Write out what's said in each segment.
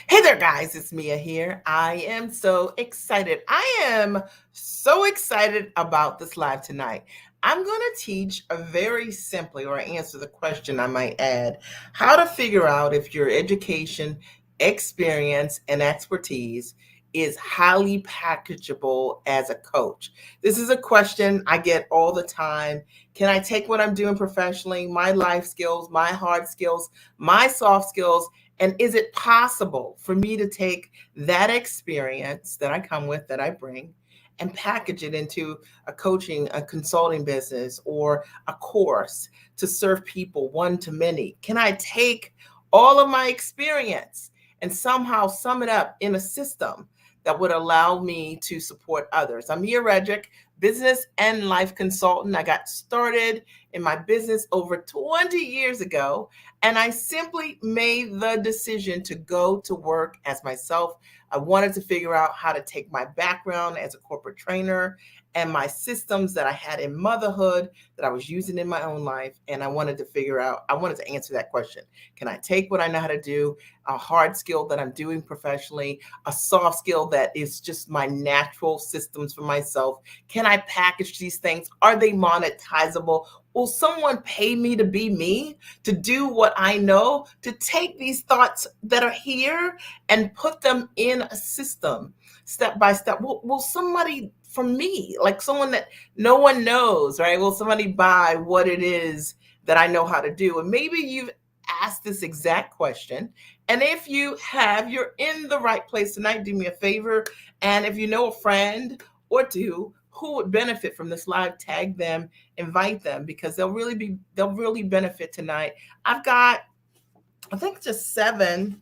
Hey there, guys. It's Mia here. I am so excited. I am so excited about this live tonight. I'm going to teach a very simply, or answer the question I might add, how to figure out if your education, experience, and expertise is highly packageable as a coach. This is a question I get all the time. Can I take what I'm doing professionally, my life skills, my hard skills, my soft skills, and is it possible for me to take that experience that I come with, that I bring, and package it into a coaching, a consulting business, or a course to serve people one to many? Can I take all of my experience and somehow sum it up in a system that would allow me to support others? I'm Mia Redrick, business and life consultant. I got started in my business over 20 years ago, and I simply made the decision to go to work as myself. I wanted to figure out how to take my background as a corporate trainer and my systems that I had in motherhood that I was using in my own life. And I wanted to answer that question. Can I take what I know how to do, a hard skill that I'm doing professionally, a soft skill that is just my natural systems for myself? Can I package these things? Are they monetizable? Will someone pay me to be me, to do what I know, to take these thoughts that are here and put them in a system step by step? Will somebody from me, like someone that no one knows, right? Will somebody buy what it is that I know how to do? And maybe you've asked this exact question. And if you have, you're in the right place tonight. Do me a favor. And if you know a friend or two who would benefit from this live, tag them, invite them, because they'll really benefit tonight. I've got, I think, just seven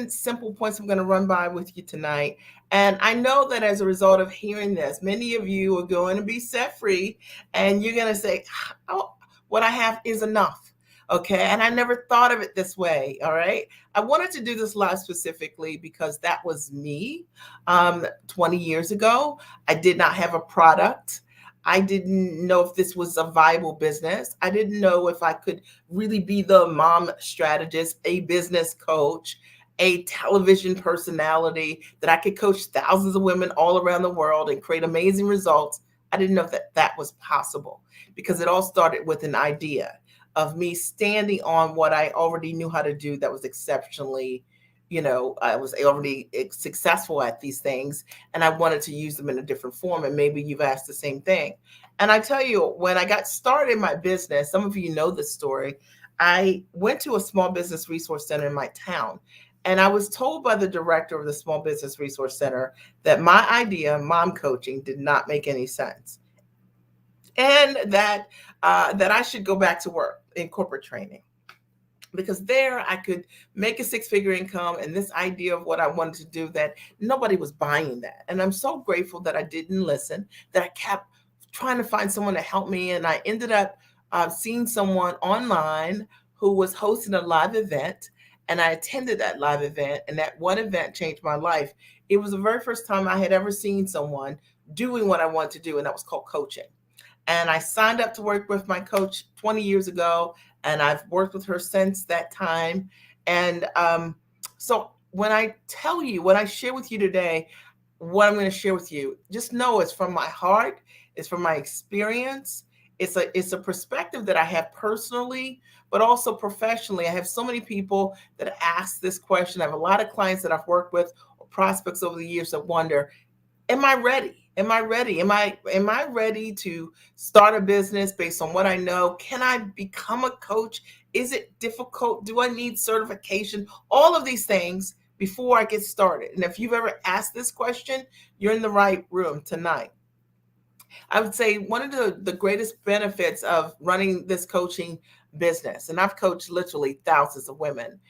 simple points I'm going to run by with you tonight. And I know that as a result of hearing this, many of you are going to be set free and you're going to say, oh, what I have is enough. Okay. And I never thought of it this way. All right. I wanted to do this live specifically because that was me 20 years ago. I did not have a product. I didn't know if this was a viable business. I didn't know if I could really be the mom strategist, a business coach, a television personality, that I could coach thousands of women all around the world and create amazing results. I didn't know that that was possible, because it all started with an idea of me standing on what I already knew how to do that was exceptionally, I was already successful at these things, and I wanted to use them in a different form. And maybe you've asked the same thing. And I tell you, when I got started in my business, some of you know this story. I went to a small business resource center in my town, and I was told by the director of the small business resource center that my idea, mom coaching, did not make any sense, and that I should go back to work in corporate training, because there I could make a six-figure income, and this idea of what I wanted to do, that nobody was buying that. And I'm so grateful that I didn't listen, that I kept trying to find someone to help me. And I ended up seeing someone online who was hosting a live event, and I attended that live event, and that one event changed my life. It was the very first time I had ever seen someone doing what I wanted to do, and that was called coaching. And I signed up to work with my coach 20 years ago, and I've worked with her since that time. And so when I tell you, when I share with you today, what I'm going to share with you, just know it's from my heart, it's from my experience. It's a perspective that I have personally, but also professionally. I have so many people that ask this question. I have a lot of clients that I've worked with, or prospects over the years, that wonder, am I ready? Am I ready? Am I ready to start a business based on what I know? Can I become a coach? Is it difficult? Do I need certification? All of these things before I get started. And if you've ever asked this question, you're in the right room tonight. I would say one of the greatest benefits of running this coaching business, and I've coached literally thousands of women,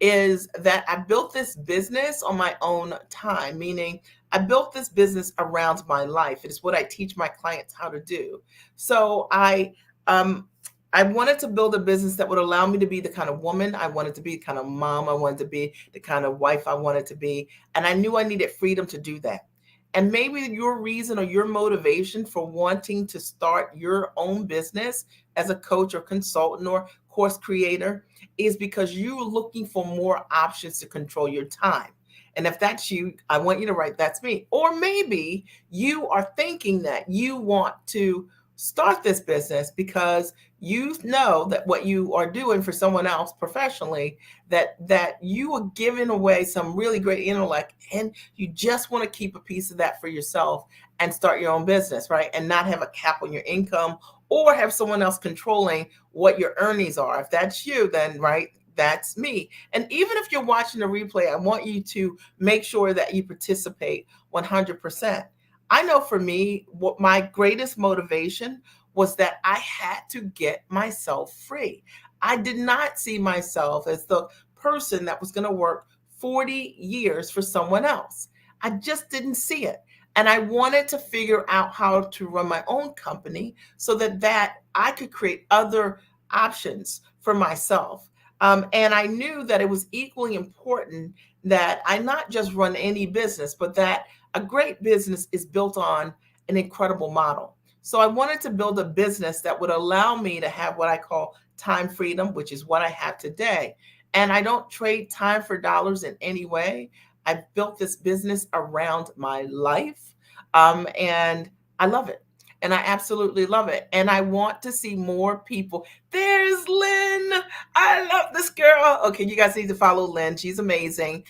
is that I built this business on my own time, meaning I built this business around my life. It is what I teach my clients how to do. So I wanted to build a business that would allow me to be the kind of woman I wanted to be, the kind of mom I wanted to be, the kind of wife I wanted to be. And I knew I needed freedom to do that. And maybe your reason or your motivation for wanting to start your own business as a coach or consultant or course creator, is because you're looking for more options to control your time. And if that's you, I want you to write, that's me. Or maybe you are thinking that you want to start this business because you know that what you are doing for someone else professionally, that you are giving away some really great intellect, and you just want to keep a piece of that for yourself and start your own business, right? And not have a cap on your income or have someone else controlling what your earnings are. If that's you, then right, that's me. And even if you're watching the replay, I want you to make sure that you participate 100%. I know for me, what my greatest motivation was that I had to get myself free. I did not see myself as the person that was going to work 40 years for someone else. I just didn't see it. And I wanted to figure out how to run my own company so that I could create other options for myself. And I knew that it was equally important that I not just run any business, but that a great business is built on an incredible model. So I wanted to build a business that would allow me to have what I call time freedom, which is what I have today. And I don't trade time for dollars in any way. I've built this business around my life, and I love it. And I absolutely love it. And I want to see more people. There's Lynn. I love this girl. Okay, you guys need to follow Lynn. She's amazing.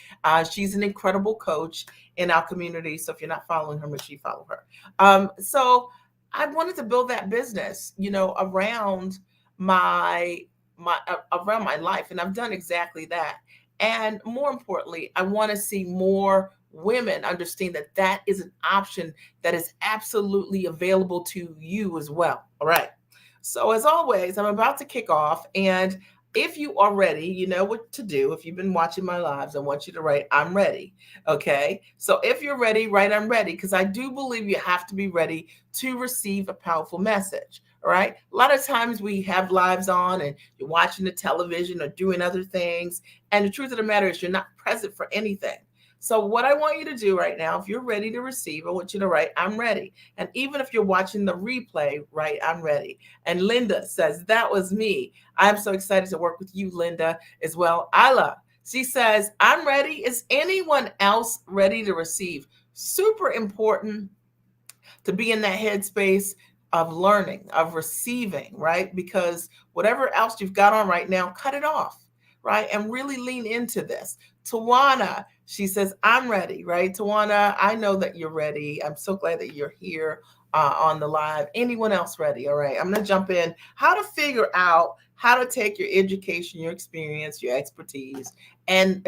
She's an incredible coach in our community. So if you're not following her, make sure you follow her. So I wanted to build that business, around around my life, and I've done exactly that. And more importantly, I want to see more women understand that that is an option that is absolutely available to you as well. All right. So as always, I'm about to kick off, and if you are ready, you know what to do. If you've been watching my lives, I want you to write, I'm ready. Okay. So if you're ready, write, I'm ready, because I do believe you have to be ready to receive a powerful message. All right. A lot of times we have lives on and you're watching the television or doing other things. And the truth of the matter is you're not present for anything. So what I want you to do right now, if you're ready to receive, I want you to write, I'm ready. And even if you're watching the replay, write, I'm ready. And Linda says, that was me. I'm so excited to work with you, Linda, as well. Isla, she says, I'm ready. Is anyone else ready to receive? Super important to be in that headspace of learning, of receiving, right? Because whatever else you've got on right now, cut it off, right? And really lean into this. Tawana, she says, I'm ready, right? Tawana, I know that you're ready. I'm so glad that you're here on the live. Anyone else ready? All right, I'm going to jump in. How to figure out how to take your education, your experience, your expertise, and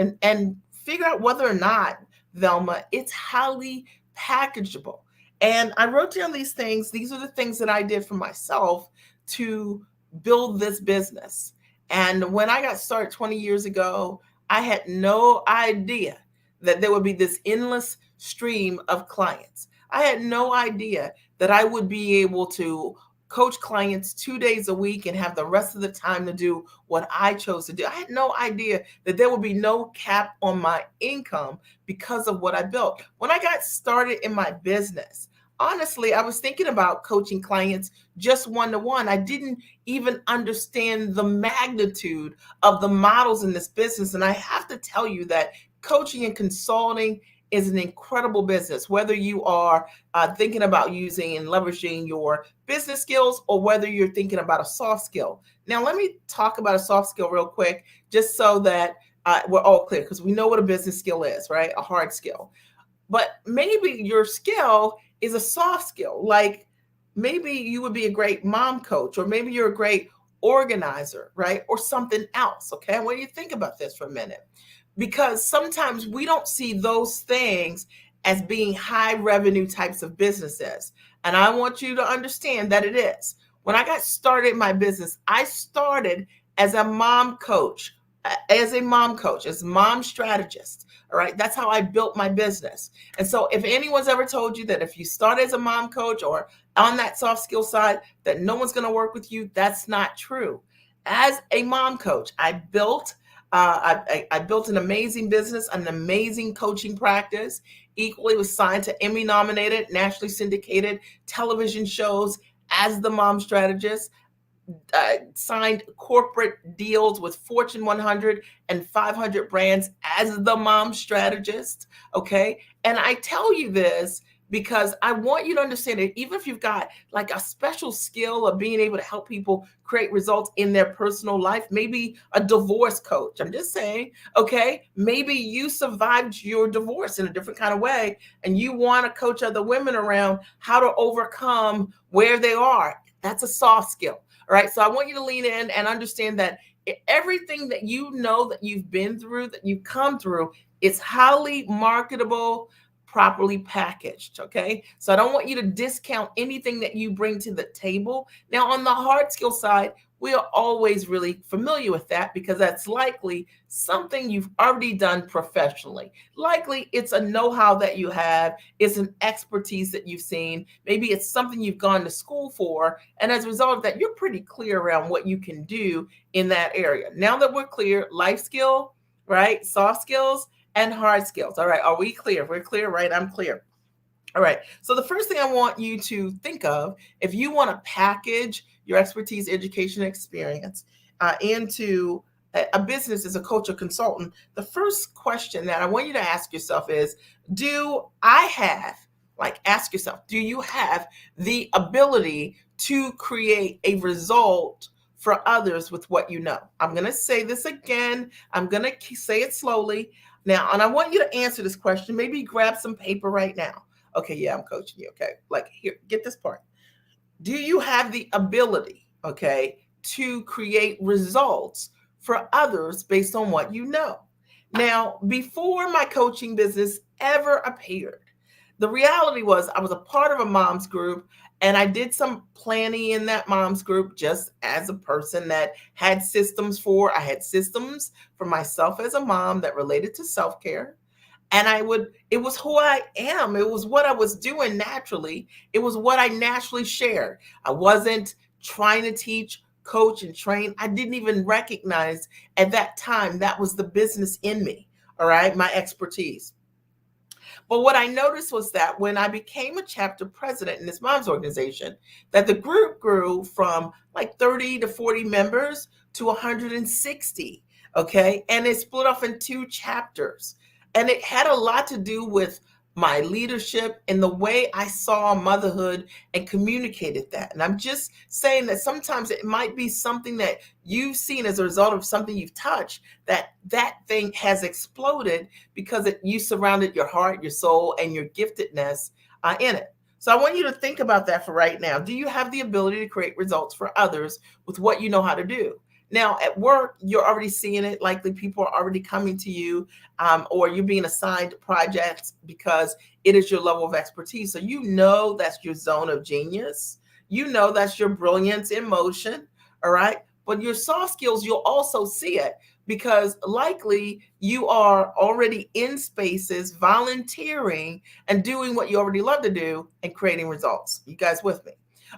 figure out whether or not, Velma, it's highly packageable. And I wrote down these things. These are the things that I did for myself to build this business. And when I got started 20 years ago, I had no idea that there would be this endless stream of clients. I had no idea that I would be able to coach clients 2 days a week and have the rest of the time to do what I chose to do. I had no idea that there would be no cap on my income because of what I built. When I got started in my business, honestly, I was thinking about coaching clients just one-to-one. I didn't even understand the magnitude of the models in this business. And I have to tell you that coaching and consulting is an incredible business, whether you are thinking about using and leveraging your business skills or whether you're thinking about a soft skill. Now, let me talk about a soft skill real quick, just so that we're all clear, because we know what a business skill is, right? A hard skill. But maybe your skill is a soft skill. Like maybe you would be a great mom coach, or maybe you're a great organizer, right? Or something else. Okay. What do you think about this for a minute? Because sometimes we don't see those things as being high revenue types of businesses. And I want you to understand that it is. When I got started in my business, I started as a mom coach, as a mom strategist. All right. That's how I built my business. And so if anyone's ever told you that if you start as a mom coach or on that soft skill side, that no one's going to work with you, that's not true. As a mom coach, I built an amazing business, an amazing coaching practice. Equally was signed to Emmy nominated, nationally syndicated television shows as the mom strategist. signed corporate deals with Fortune 100 and 500 brands as the mom strategist. Okay. And I tell you this because I want you to understand that even if you've got like a special skill of being able to help people create results in their personal life, maybe a divorce coach, I'm just saying, okay, maybe you survived your divorce in a different kind of way and you want to coach other women around how to overcome where they are. That's a soft skill. All right. So I want you to lean in and understand that everything that you know that you've been through, that you've come through, is highly marketable, properly packaged. Okay. So I don't want you to discount anything that you bring to the table. Now, on the hard skill side, we are always really familiar with that because that's likely something you've already done professionally. Likely it's a know-how that you have, it's an expertise that you've seen. Maybe it's something you've gone to school for. And as a result of that, you're pretty clear around what you can do in that area. Now that we're clear, life skill, right? Soft skills and hard skills. All right. Are we clear? We're clear, right? I'm clear. All right. So the first thing I want you to think of, if you want to package your expertise, education, experience into a business as a coach or consultant, the first question that I want you to ask yourself is, ask yourself, do you have the ability to create a result for others with what you know? I'm going to say this again. I'm going to say it slowly now, and I want you to answer this question. Maybe grab some paper right now. Okay, yeah, I'm coaching you. Okay, like here, get this part. Do you have the ability, okay, to create results for others based on what you know? Now, before my coaching business ever appeared, the reality was I was a part of a mom's group and I did some planning in that mom's group just as a person that had I had systems for myself as a mom that related to self-care. And it was who I am. It was what I was doing naturally. It was what I naturally shared. I wasn't trying to teach, coach, and train. I didn't even recognize at that time that was the business in me. All right, my expertise. But what I noticed was that when I became a chapter president in this mom's organization, that the group grew from like 30 to 40 members to 160. Okay. And it split off in two chapters. And it had a lot to do with my leadership and the way I saw motherhood and communicated that. And I'm just saying that sometimes it might be something that you've seen as a result of something you've touched, that thing has exploded because you surrounded your heart, your soul, and your giftedness in it. So I want you to think about that for right now. Do you have the ability to create results for others with what you know how to do? Now, at work, you're already seeing it. Likely people are already coming to you, or you're being assigned projects because it is your level of expertise. So you know that's your zone of genius. You know that's your brilliance in motion. All right. But your soft skills, you'll also see it because likely you are already in spaces volunteering and doing what you already love to do and creating results. You guys with me?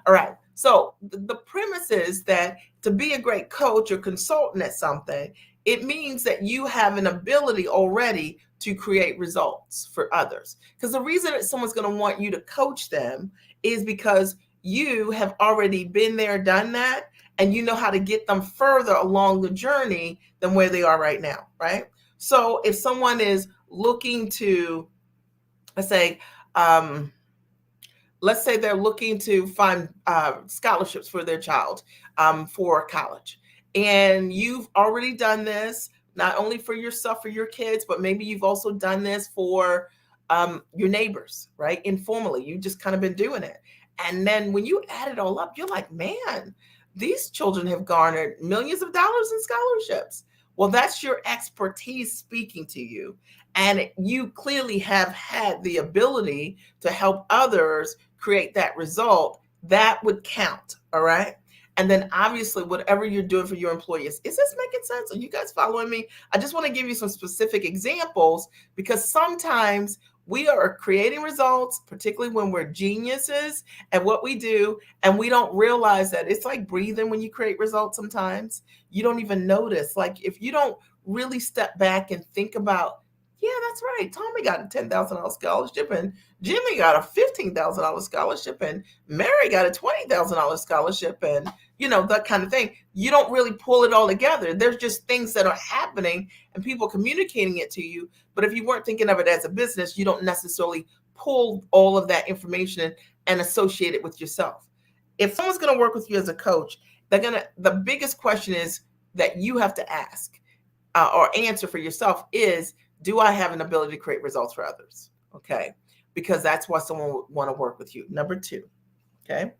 All right. So the premise is that to be a great coach or consultant at something, it means that you have an ability already to create results for others. Because the reason that someone's going to want you to coach them is because you have already been there, done that, and you know how to get them further along the journey than where they are right now, right? So if someone is looking to, let's say, they're looking to find scholarships for their child for college. And you've already done this, not only for yourself, for your kids, but maybe you've also done this for your neighbors, right? Informally, you've just kind of been doing it. And then when you add it all up, you're like, man, these children have garnered millions of dollars in scholarships. Well, that's your expertise speaking to you. And you clearly have had the ability to help others create that result. That would count. All right. And then obviously, whatever you're doing for your employees, is this making sense? Are you guys following me? I just want to give you some specific examples because sometimes we are creating results, particularly when we're geniuses at what we do, and we don't realize that it's like breathing when you create results sometimes. You don't even notice. Like if you don't really step back and think about, Yeah, that's right. Tommy got a $10,000 scholarship, and Jimmy got a $15,000 scholarship, and Mary got a $20,000 scholarship, and that kind of thing. You don't really pull it all together. There's just things that are happening and people communicating it to you. But if you weren't thinking of it as a business, you don't necessarily pull all of that information and associate it with yourself. If someone's going to work with you as a coach, the biggest question is that you have to ask or answer for yourself is, do I have an ability to create results for others? Okay. Because that's why someone would want to work with you. Number two. Okay.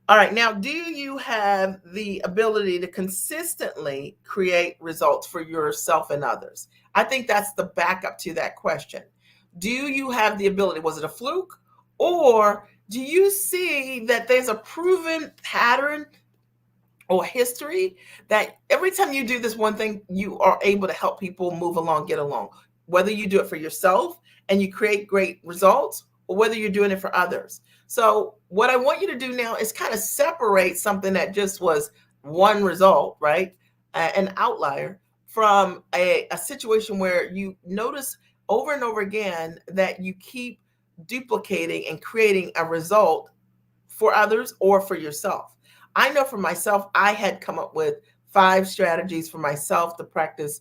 All right. Now, do you have the ability to consistently create results for yourself and others? I think that's the backup to that question. Do you have the ability? Was it a fluke? Or do you see that there's a proven pattern or history that every time you do this one thing, you are able to help people move along, get along, whether you do it for yourself and you create great results or whether you're doing it for others. So what I want you to do now is kind of separate something that just was one result, right? An outlier from a situation where you notice over and over again that you keep duplicating and creating a result for others or for yourself. I know for myself, I had come up with 5 strategies for myself to practice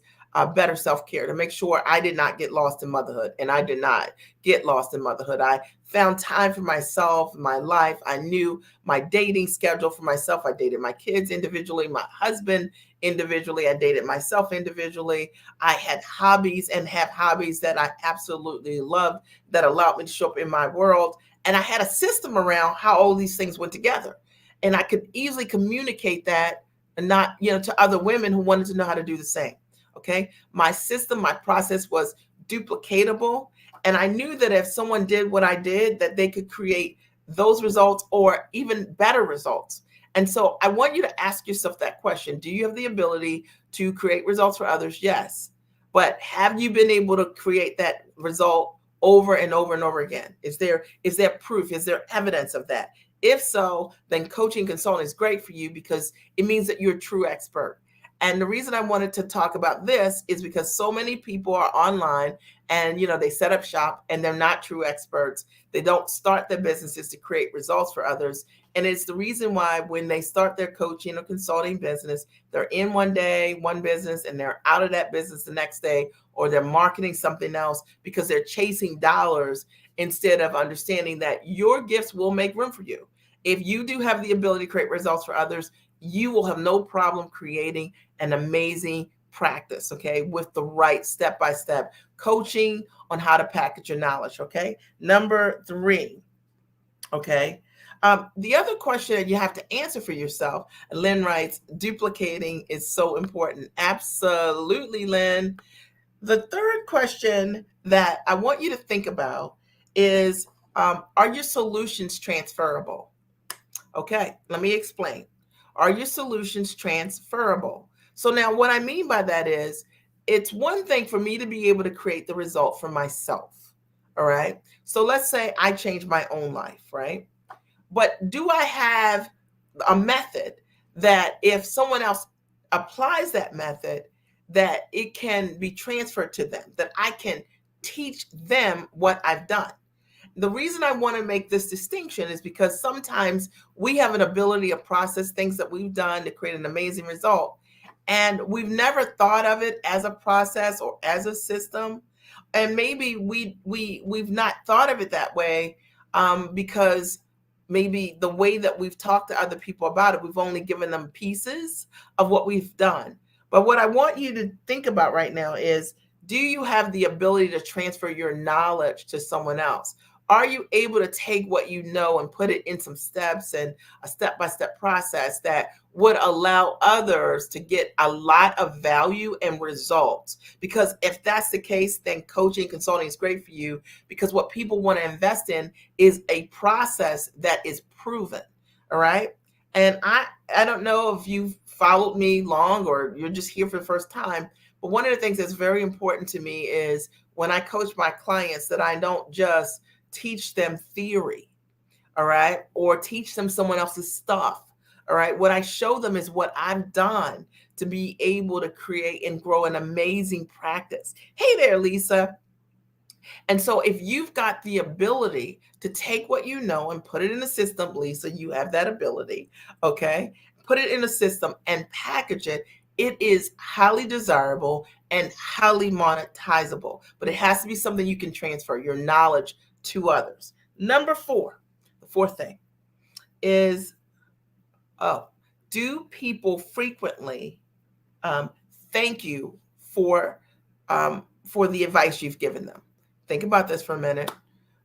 better self-care, to make sure I did not get lost in motherhood. And I did not get lost in motherhood. I found time for myself, my life. I knew my dating schedule for myself. I dated my kids individually, my husband individually. I dated myself individually. I had hobbies and have hobbies that I absolutely loved that allowed me to show up in my world. And I had a system around how all these things went together. And I could easily communicate that and not, to other women who wanted to know how to do the same. Okay. My system, my process was duplicatable. And I knew that if someone did what I did, that they could create those results or even better results. And so I want you to ask yourself that question. Do you have the ability to create results for others? Yes. But have you been able to create that result over and over and over again? Is there proof? Is there evidence of that? If so, then coaching consulting is great for you because it means that you're a true expert. And the reason I wanted to talk about this is because so many people are online and, they set up shop and they're not true experts. They don't start their businesses to create results for others. And it's the reason why when they start their coaching or consulting business, they're in one day, one business, and they're out of that business the next day, or they're marketing something else because they're chasing dollars instead of understanding that your gifts will make room for you. If you do have the ability to create results for others, you will have no problem creating an amazing practice, okay, with the right step-by-step coaching on how to package your knowledge, okay? Number 3, okay? The other question that you have to answer for yourself, Lynn writes, duplicating is so important. Absolutely, Lynn. The third question that I want you to think about is, are your solutions transferable? Okay, let me explain. Are your solutions transferable? So now what I mean by that is, it's one thing for me to be able to create the result for myself. All right. So let's say I change my own life, right? But do I have a method that if someone else applies that method, that it can be transferred to them, that I can teach them what I've done? The reason I want to make this distinction is because sometimes we have an ability to process things that we've done to create an amazing result. And we've never thought of it as a process or as a system. And maybe we've not thought of it that way because maybe the way that we've talked to other people about it, we've only given them pieces of what we've done. But what I want you to think about right now is, do you have the ability to transfer your knowledge to someone else? Are you able to take what you know and put it in some steps and a step-by-step process that would allow others to get a lot of value and results? Because if that's the case, then coaching consulting is great for you, because what people want to invest in is a process that is proven. All right. And I don't know if you've followed me long or you're just here for the first time, but one of the things that's very important to me is when I coach my clients that I don't just teach them theory, all right, or teach them someone else's stuff, all right. What I show them is what I've done to be able to create and grow an amazing practice. Hey there, Lisa. And so if you've got the ability to take what you know and put it in a system, Lisa, you have that ability, okay? Put it in a system and package it. It is highly desirable and highly monetizable, but it has to be something you can transfer your knowledge to others. Number four, the fourth thing is, oh, do people frequently um, thank you for the advice you've given them? Think about this for a minute.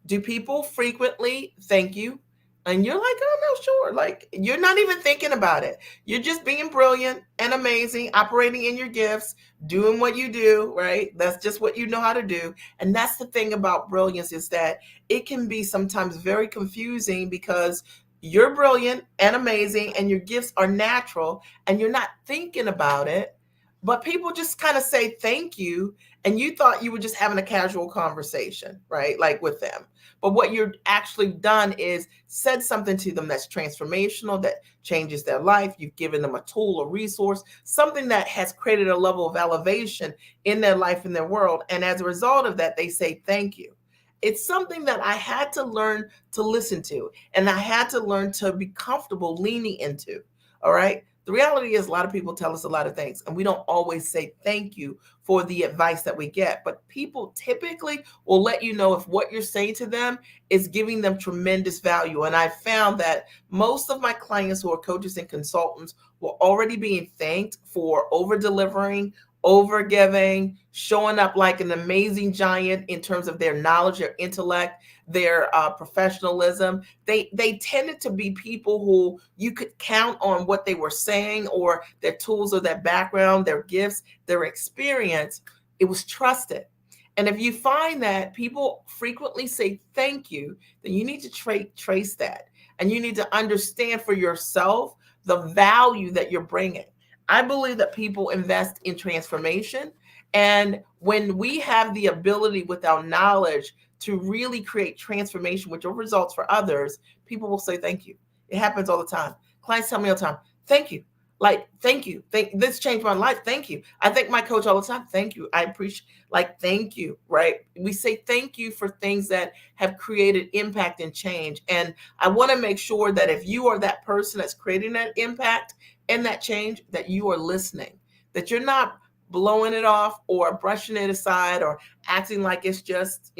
Do people frequently thank you? And you're like, oh, no, sure. Like, you're not even thinking about it. You're just being brilliant and amazing, operating in your gifts, doing what you do, right? That's just what you know how to do. And that's the thing about brilliance, is that it can be sometimes very confusing because you're brilliant and amazing and your gifts are natural and you're not thinking about it. But people just kind of say thank you, and you thought you were just having a casual conversation, right? Like with them. But what you're actually done is said something to them that's transformational, that changes their life. You've given them a tool, a resource, something that has created a level of elevation in their life, in their world. And as a result of that, they say thank you. It's something that I had to learn to listen to, and I had to learn to be comfortable leaning into. All right. The reality is, a lot of people tell us a lot of things, and we don't always say thank you for the advice that we get. But people typically will let you know if what you're saying to them is giving them tremendous value. And I found that most of my clients who are coaches and consultants were already being thanked for over delivering, over giving, showing up like an amazing giant in terms of their knowledge, their intellect, their professionalism. They tended to be people who you could count on what they were saying, or their tools, or their background, their gifts, their experience. It was trusted. And if you find that people frequently say thank you, then you need to trace that. And you need to understand for yourself the value that you're bringing. I believe that people invest in transformation. And when we have the ability with our knowledge to really create transformation, which are results for others, people will say thank you. It happens all the time. Clients tell me all the time, thank you. Like, thank you. This changed my life. Thank you. I thank my coach all the time. Thank you. I appreciate, like, thank you, right? We say thank you for things that have created impact and change. And I want to make sure that if you are that person that's creating that impact and that change, that you are listening, that you're not blowing it off or brushing it aside or acting like it's just,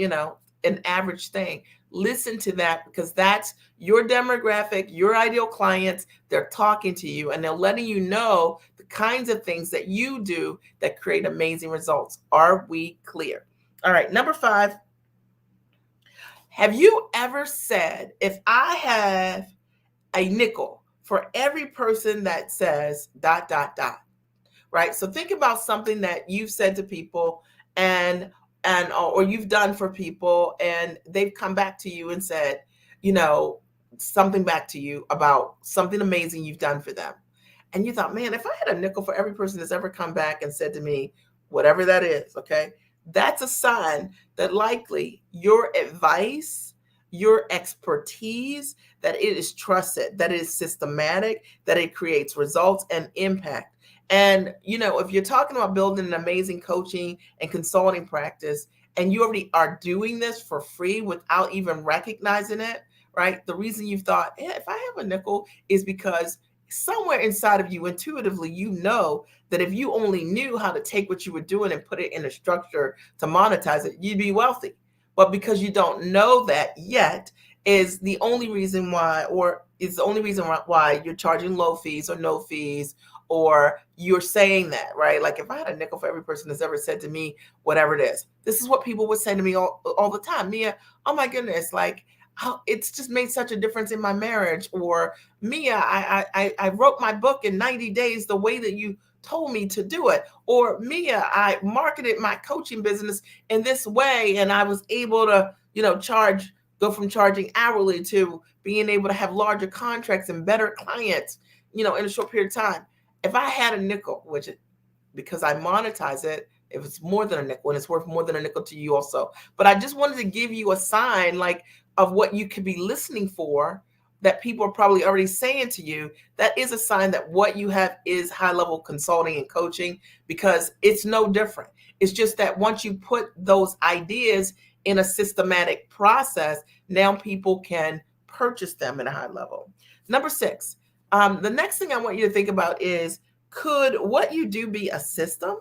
an average thing. Listen to that, because that's your demographic, your ideal clients. They're talking to you, and they're letting you know the kinds of things that you do that create amazing results. Are we clear? All right, number 5. Have you ever said, if I have a nickel for every person that says ... right? So think about something that you've said to people, and or you've done for people, and they've come back to you and said, something back to you about something amazing you've done for them. And you thought, man, if I had a nickel for every person that's ever come back and said to me, whatever that is, okay, that's a sign that likely your advice, your expertise, that it is trusted, that it is systematic, that it creates results and impact. And, if you're talking about building an amazing coaching and consulting practice, and you already are doing this for free without even recognizing it, right? The reason you've thought, if I have a nickel, is because somewhere inside of you, intuitively, that if you only knew how to take what you were doing and put it in a structure to monetize it, you'd be wealthy. But because you don't know that yet, is the only reason why, you're charging low fees or no fees, or you're saying that, right? Like, if I had a nickel for every person that's ever said to me, whatever it is, this is what people would say to me all the time. Mia, oh my goodness, like, it's just made such a difference in my marriage. Or, Mia, I wrote my book in 90 days the way that you told me to do it. Or, Mia, I marketed my coaching business in this way, and I was able to, go from charging hourly to being able to have larger contracts and better clients, in a short period of time. If I had a nickel, because I monetize it, if it's more than a nickel, and it's worth more than a nickel to you also. But I just wanted to give you a sign, like, of what you could be listening for, that people are probably already saying to you, that is a sign that what you have is high level consulting and coaching, because it's no different. It's just that once you put those ideas in a systematic process, now people can purchase them at a high level. Number 6, the next thing I want you to think about is, could what you do be a system?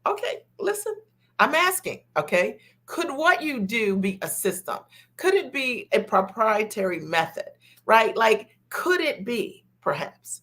Okay, listen, I'm asking, okay? Could what you do be a system? Could it be a proprietary method, right? Like, could it be perhaps?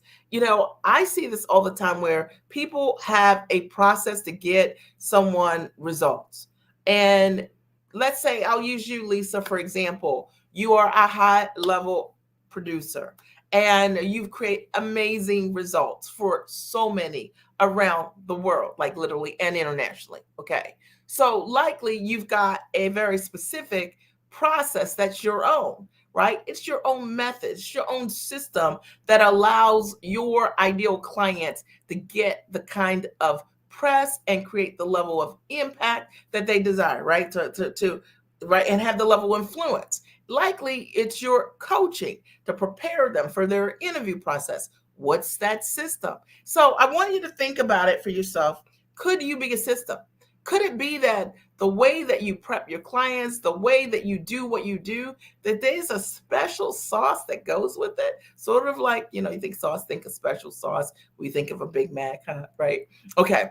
I see this all the time where people have a process to get someone results. And let's say I'll use you, Lisa, for example. You are a high level producer and you create amazing results for so many around the world, like literally and internationally. Okay. So likely you've got a very specific process that's your own, right? It's your own method, it's your own system that allows your ideal clients to get the kind of press and create the level of impact that they desire, right? To right, and have the level of influence. Likely it's your coaching to prepare them for their interview process. What's that system? So I want you to think about it for yourself. Could you be a system? Could it be that the way that you prep your clients, the way that you do what you do, that there's a special sauce that goes with it? Sort of like, you think sauce, think of special sauce. We think of a Big Mac, right? Okay.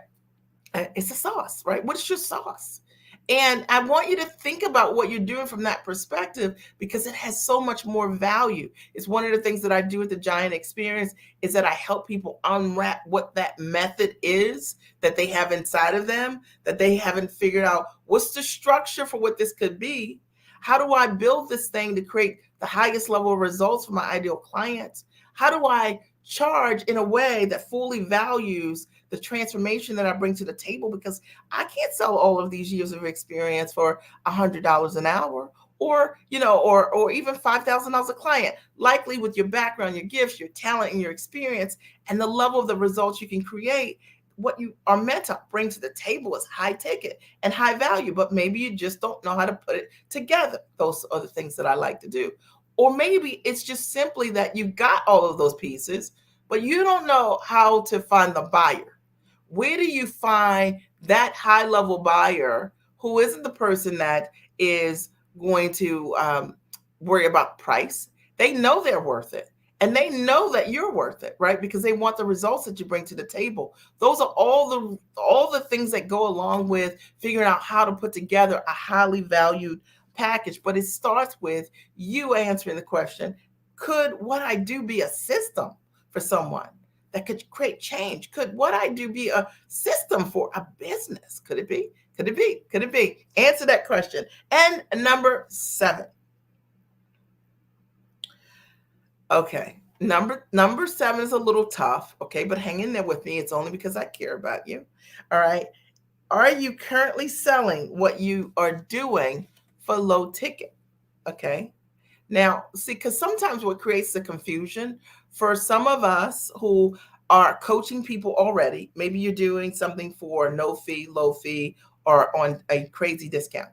It's a sauce, right? What is your sauce? And I want you to think about what you're doing from that perspective, because it has so much more value. It's one of the things that I do with the Giant Experience, is that I help people unwrap what that method is that they have inside of them, that they haven't figured out. What's the structure for what this could be? How do I build this thing to create the highest level of results for my ideal clients? How do I charge in a way that fully values the transformation that I bring to the table? Because I can't sell all of these years of experience for $100 an hour, or even $5,000 a client. Likely with your background, your gifts, your talent, and your experience, and the level of the results you can create, what you are meant to bring to the table is high ticket and high value, but maybe you just don't know how to put it together. Those are the things that I like to do. Or maybe it's just simply that you've got all of those pieces, but you don't know how to find the buyer. Where do you find that high level buyer who isn't the person that is going to worry about price? They know they're worth it. And they know that you're worth it, right? Because they want the results that you bring to the table. Those are all the things that go along with figuring out how to put together a highly valued package. But it starts with you answering the question, could what I do be a system for someone that could create change? Could what I do be a system for a business? Could it be? Could it be? Could it be? Answer that question. And number 7. Okay. Number 7 is a little tough, okay, but hang in there with me. It's only because I care about you. All right. Are you currently selling what you are doing for low ticket? Okay. Now, see, because sometimes what creates the confusion for some of us who are coaching people already, maybe you're doing something for no fee, low fee, or on a crazy discount.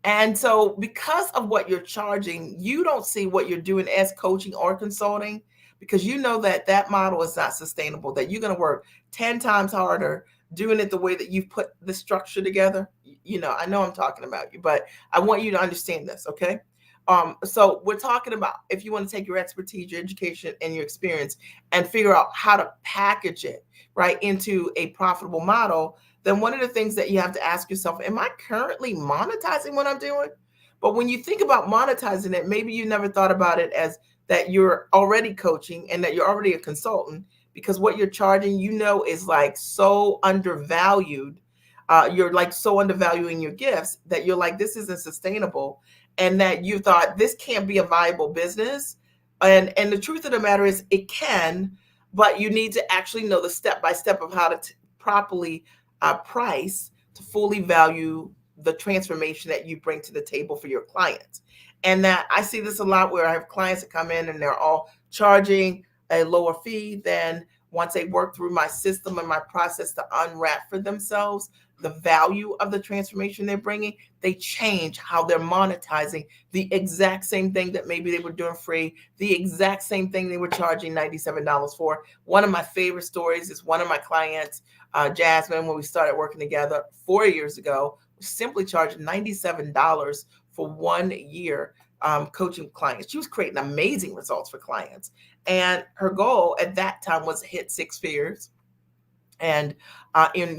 And so, because of what you're charging, you don't see what you're doing as coaching or consulting, because you know that that model is not sustainable, that you're going to work 10 times harder doing it the way that you've put the structure together. I know I'm talking about you, but I want you to understand this, okay? So we're talking about, if you want to take your expertise, your education, and your experience and figure out how to package it right into a profitable model, then one of the things that you have to ask yourself, am I currently monetizing what I'm doing? But when you think about monetizing it, maybe you never thought about it as that you're already coaching and that you're already a consultant, because what you're charging, is like so undervalued. You're like so undervaluing your gifts that you're like, this isn't sustainable. And that you thought this can't be a viable business. And the truth of the matter is it can, but you need to actually know the step by step of how to properly price to fully value the transformation that you bring to the table for your clients. And that I see this a lot where I have clients that come in and they're all charging a lower fee than once they work through my system and my process to unwrap for themselves the value of the transformation they're bringing, they change how they're monetizing the exact same thing that maybe they were doing free, the exact same thing they were charging $97 for. One of my favorite stories is one of my clients, Jasmine, when we started working together 4 years ago, simply charged $97 for 1 year coaching clients. She was creating amazing results for clients. And her goal at that time was to hit six figures and in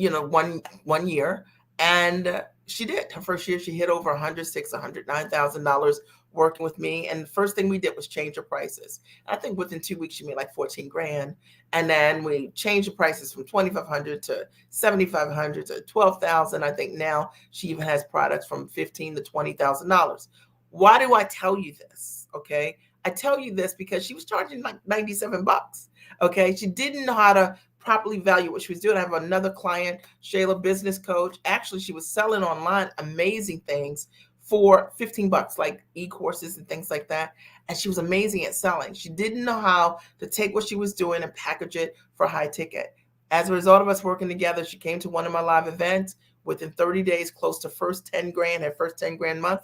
one year, and she did. Her first year she hit over $109,000 working with me, and the first thing we did was change her prices. I think within 2 weeks she made like 14 grand, and then we changed the prices from 2,500 to 7,500 to 12,000. I think now she even has products from 15 to $20,000. Why do I tell you this? Okay, I tell you this because she was charging like 97 bucks. Okay, she didn't know how to properly value what she was doing. I have another client, Shayla, business coach. Actually, she was selling online amazing things for 15 bucks, like e-courses and things like that. And she was amazing at selling. She didn't know how to take what she was doing and package it for high ticket. As a result of us working together, she came to one of my live events. Within 30 days, close to first 10 grand, her first 10 grand month.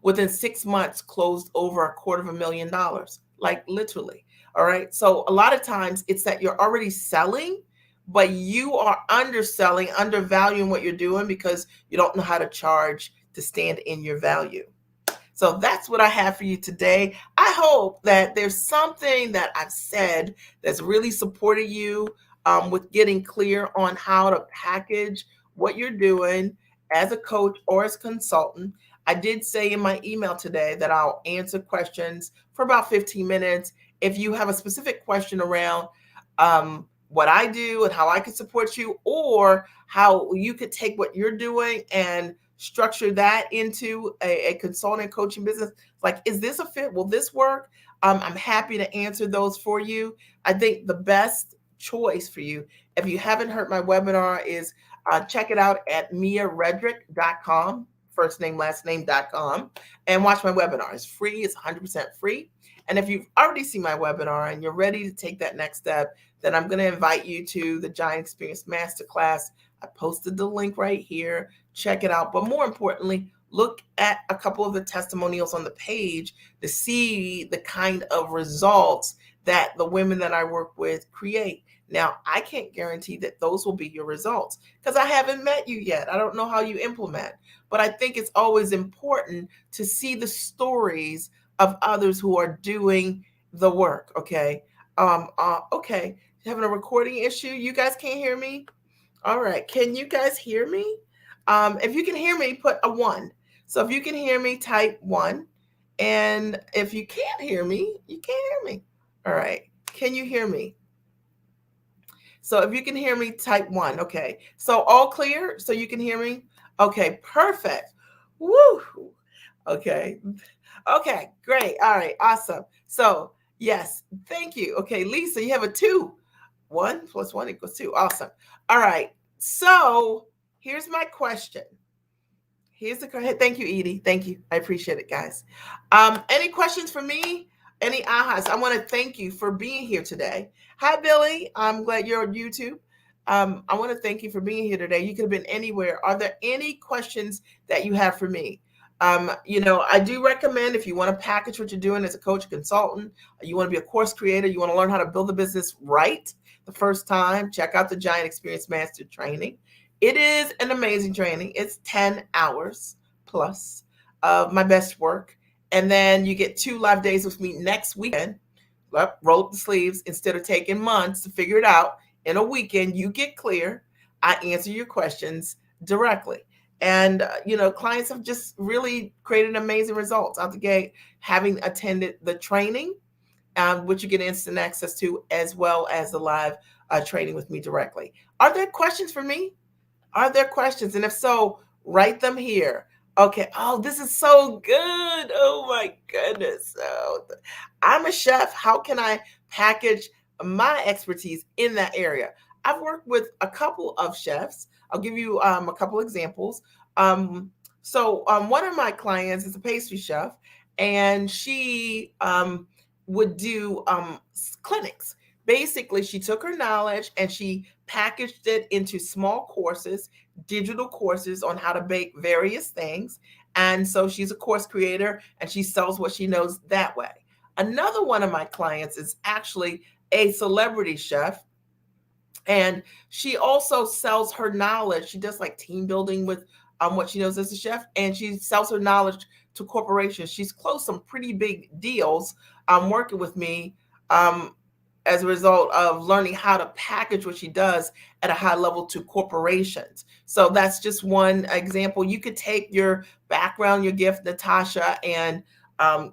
Within 6 months, closed over $250,000, like literally. All right. So a lot of times it's that you're already selling, but you are underselling, undervaluing what you're doing because you don't know how to charge to stand in your value. So that's what I have for you today. I hope that there's something that I've said that's really supported you with getting clear on how to package what you're doing as a coach or as a consultant. I did say in my email today that I'll answer questions for about 15 minutes. If you have a specific question around what I do and how I can support you, or how you could take what you're doing and structure that into a consulting coaching business, like, is this a fit? Will this work? I'm happy to answer those for you. I think the best choice for you, if you haven't heard my webinar, is check it out at miaredrick.com, first name, last name.com, and watch my webinar. It's free. It's 100% free. And if you've already seen my webinar and you're ready to take that next step, then I'm going to invite you to the Giant Experience Masterclass. I posted the link right here. Check it out. But more importantly, look at a couple of the testimonials on the page to see the kind of results that the women that I work with create. Now, I can't guarantee that those will be your results because I haven't met you yet. I don't know how you implement, but I think it's always important to see the stories of others who are doing the work. Okay. Okay. Having a recording issue. You guys can't hear me? All right. Can you guys hear me? If you can hear me, put a 1. So if you can hear me, type 1. And if you can't hear me, you can't hear me. All right. Can you hear me? So if you can hear me, type 1. Okay. So all clear? So you can hear me? Okay. Perfect. Woo. Okay. Okay. Great. All right. Awesome. So yes. Thank you. Okay. Lisa, you have a 2. 1 + 1 = 2. Awesome. All right. So here's my question. Here's the question. Thank you, Edie. Thank you. I appreciate it, guys. Any questions for me? Any ahas? I want to thank you for being here today. Hi, Billy. I'm glad you're on YouTube. I want to thank you for being here today. You could have been anywhere. Are there any questions that you have for me? I do recommend, if you want to package what you're doing as a coach, consultant, you want to be a course creator, you want to learn how to build a business right the first time, check out the Giant Experience Master Training. It is an amazing training. It's 10 hours plus of my best work. And then you get 2 live days with me next weekend. Roll up the sleeves. Instead of taking months to figure it out, in a weekend, you get clear. I answer your questions directly. And, clients have just really created amazing results out the gate, having attended the training, which you get instant access to, as well as the live training with me directly. Are there questions for me? Are there questions? And if so, write them here. Okay. Oh, this is so good. Oh my goodness. Oh, I'm a chef. How can I package my expertise in that area? I've worked with a couple of chefs. I'll give you a couple examples. One of my clients is a pastry chef, and she would do clinics. Basically, she took her knowledge and she packaged it into small courses, digital courses on how to bake various things. And so she's a course creator and she sells what she knows that way. Another one of my clients is actually a celebrity chef, and she also sells her knowledge. She does like team building with what she knows as a chef, and she sells her knowledge to corporations. She's closed some pretty big deals working with me um, as a result of learning how to package what she does at a high level to corporations. So that's just one example. You could take your background, your gift, Natasha, and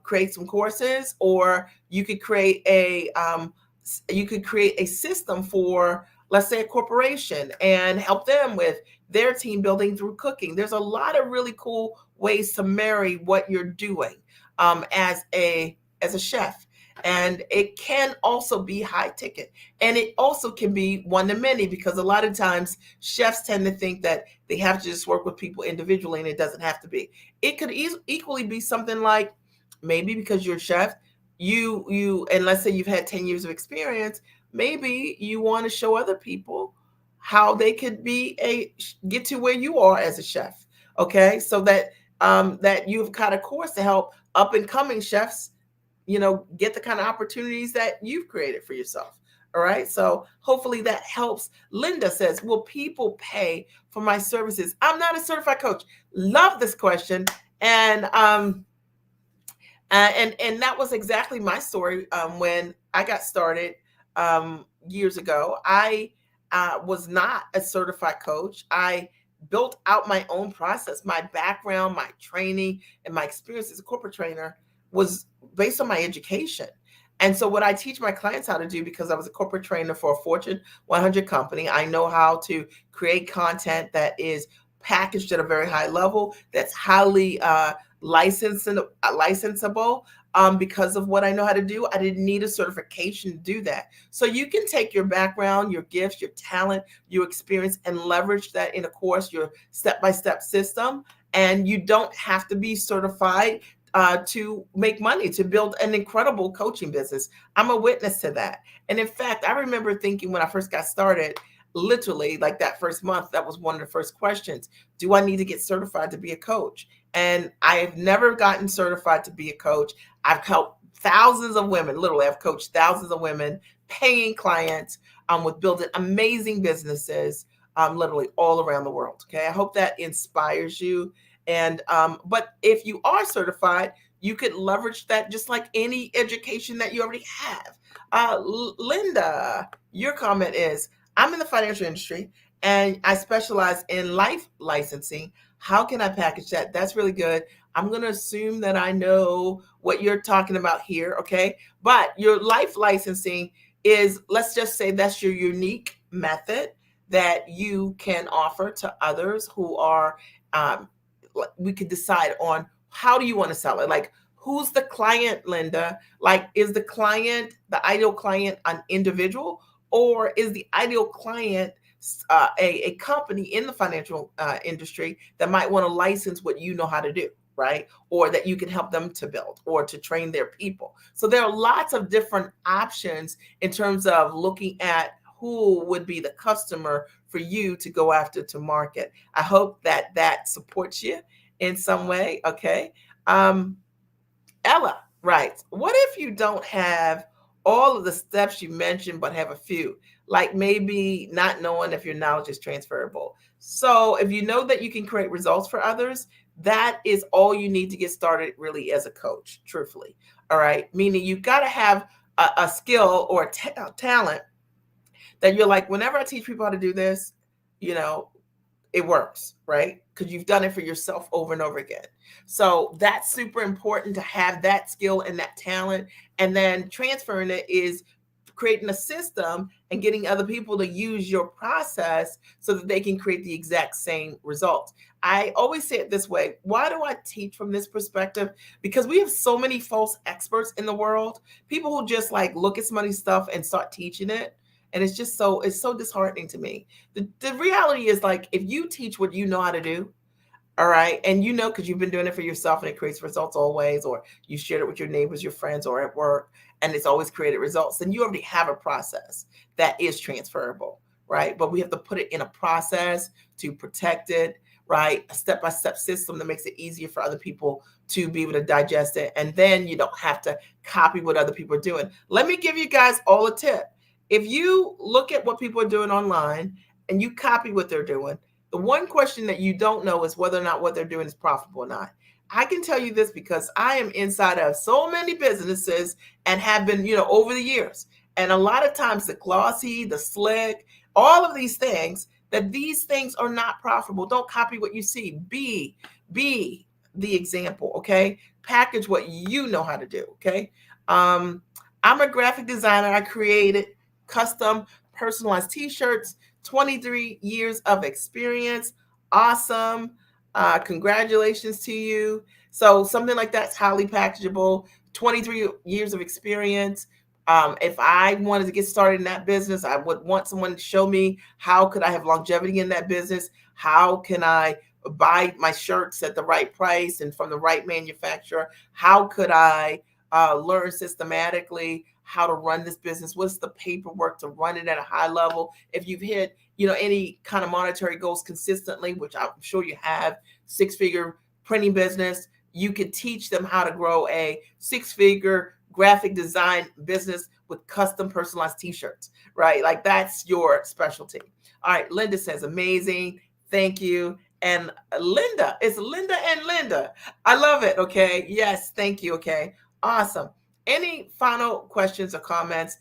create some courses, or you could create a system for, let's say, a corporation and help them with their team building through cooking. There's a lot of really cool ways to marry what you're doing as a chef. And it can also be high ticket, and it also can be one to many, because a lot of times chefs tend to think that they have to just work with people individually, and it doesn't have to be. It could equally be something like, maybe because you're a chef, and let's say you've had 10 years of experience, maybe you want to show other people how they could get to where you are as a chef. Okay, so that you've got a course to help up and coming chefs, get the kind of opportunities that you've created for yourself. All right, so hopefully that helps. Linda says, will people pay for my services? I'm not a certified coach. Love this question. And that was exactly my story when I got started years ago. I was not a certified coach. I built out my own process. My background, my training, and my experience as a corporate trainer was based on my education. And so what I teach my clients how to do, because I was a corporate trainer for a Fortune 100 company, I know how to create content that is packaged at a very high level, that's highly licensable. Because of what I know how to do, I didn't need a certification to do that. So you can take your background, your gifts, your talent, your experience, and leverage that in a course, your step-by-step system. And you don't have to be certified to make money, to build an incredible coaching business. I'm a witness to that. And in fact, I remember thinking when I first got started, literally like that first month, that was one of the first questions. Do I need to get certified to be a coach? And I have never gotten certified to be a coach. I've helped thousands of women, literally, I've coached thousands of women, paying clients with building amazing businesses, literally all around the world. Okay, I hope that inspires you. And but if you are certified, you could leverage that just like any education that you already have. Linda, your comment is, I'm in the financial industry and I specialize in life licensing. How can I package that? That's really good. I'm going to assume that I know what you're talking about here. Okay. But your life licensing is, let's just say that's your unique method that you can offer to others who are, we could decide on how do you want to sell it? Like, who's the client, Linda? Like, is the ideal client, an individual, or is the ideal client a company in the financial industry that might want to license what you know how to do, right? Or that you can help them to build or to train their people. So there are lots of different options in terms of looking at who would be the customer for you to go after to market. I hope that supports you in some way. Okay. Ella writes, what if you don't have all of the steps you mentioned, but have a few, like maybe not knowing if your knowledge is transferable? So if you know that you can create results for others, that is all you need to get started really as a coach, truthfully. All right. Meaning you've got to have a skill or a talent that you're like, whenever I teach people how to do this, it works, right? Because you've done it for yourself over and over again. So that's super important to have that skill and that talent. And then transferring it is creating a system and getting other people to use your process so that they can create the exact same results. I always say it this way. Why do I teach from this perspective? Because we have so many false experts in the world, people who just like look at somebody's stuff and start teaching it. And it's so disheartening to me. The reality is, like, if you teach what you know how to do, all right, and because you've been doing it for yourself and it creates results always, or you shared it with your neighbors, your friends, or at work, and it's always created results, then you already have a process that is transferable, right? But we have to put it in a process to protect it, right? A step-by-step system that makes it easier for other people to be able to digest it. And then you don't have to copy what other people are doing. Let me give you guys all a tip. If you look at what people are doing online and you copy what they're doing, the one question that you don't know is whether or not what they're doing is profitable or not. I can tell you this because I am inside of so many businesses and have been, over the years. And a lot of times the glossy, the slick, all of these things, that these things are not profitable. Don't copy what you see. Be the example, okay? Package what you know how to do, okay? I'm a graphic designer. I created custom personalized t-shirts, 23 years of experience. Awesome. Congratulations to you. So something like that's highly packageable. 23 years of experience. If I wanted to get started in that business, I would want someone to show me how could I have longevity in that business? How can I buy my shirts at the right price and from the right manufacturer? How could I learn systematically how to run this business? What's the paperwork to run it at a high level? If you've hit, any kind of monetary goals consistently, which I'm sure you have, six-figure printing business, you could teach them how to grow a six-figure graphic design business with custom personalized t-shirts, right? Like that's your specialty. All right, Linda says, amazing. Thank you. And Linda, it's Linda and Linda. I love it. Okay. Yes. Thank you. Okay. Awesome. Any final questions or comments?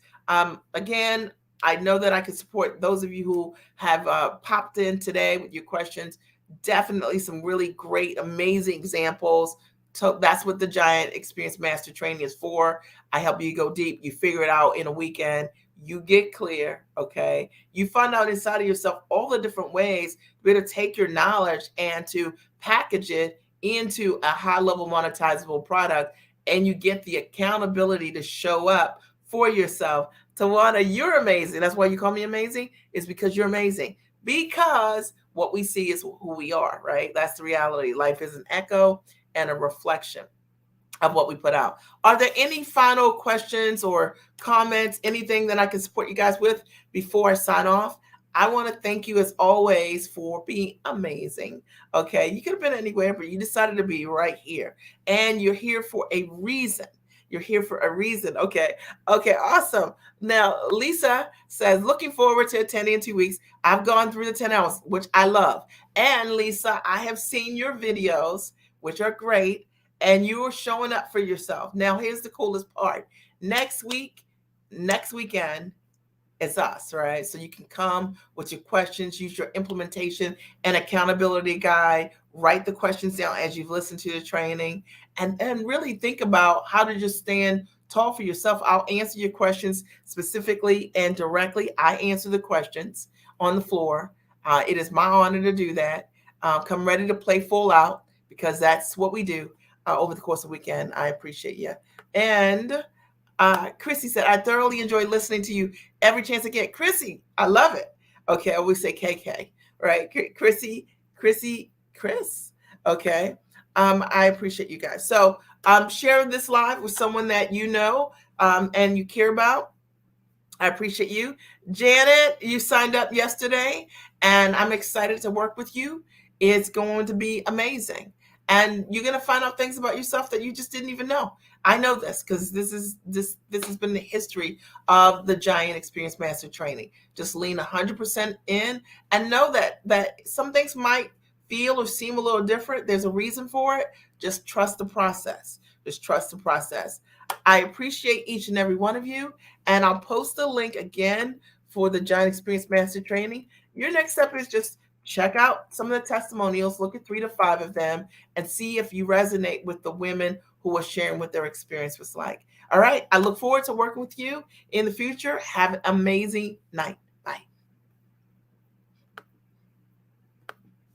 Again, I know that I can support those of you who have popped in today with your questions. Definitely some really great, amazing examples. So that's what the Giant Experience Master Training is for. I help you go deep. You figure it out in a weekend. You get clear, okay? You find out inside of yourself all the different ways to be able to take your knowledge and to package it into a high-level monetizable product, and you get the accountability to show up for yourself. Tawana, you're amazing. That's why you call me amazing, is because you're amazing. Because what we see is who we are, right? That's the reality. Life is an echo and a reflection of what we put out. Are there any final questions or comments, anything that I can support you guys with before I sign off? I want to thank you as always for being amazing. Okay, you could have been anywhere, but you decided to be right here. And you're here for a reason. You're here for a reason. Okay, awesome. Now, Lisa says, looking forward to attending in 2 weeks. I've gone through the 10 hours, which I love. And Lisa, I have seen your videos, which are great, and you are showing up for yourself. Now, here's the coolest part. Next weekend, it's us, right? So you can come with your questions, use your implementation and accountability guide, write the questions down as you've listened to the training, and really think about how to just stand tall for yourself. I'll answer your questions specifically and directly. I answer the questions on the floor. It is my honor to do that. Come ready to play full out, because that's what we do over the course of the weekend. I appreciate you. And Chrissy said, I thoroughly enjoy listening to you every chance I get. Chrissy, I love it. Okay, I always say KK, right? Chrissy, Chris. Okay. I appreciate you guys. So share this live with someone that you know and you care about. I appreciate you. Janet, you signed up yesterday, and I'm excited to work with you. It's going to be amazing. And you're going to find out things about yourself that you just didn't even know. I know this because this has been the history of the Giant Experience Master Training. Just lean 100% in and know that some things might feel or seem a little different. There's a reason for it. Just trust the process. Just trust the process. I appreciate each and every one of you. And I'll post the link again for the Giant Experience Master Training. Your next step is just check out some of the testimonials, look at 3 to 5 of them, and see if you resonate with the women who are sharing what their experience was like. All right. I look forward to working with you in the future. Have an amazing night.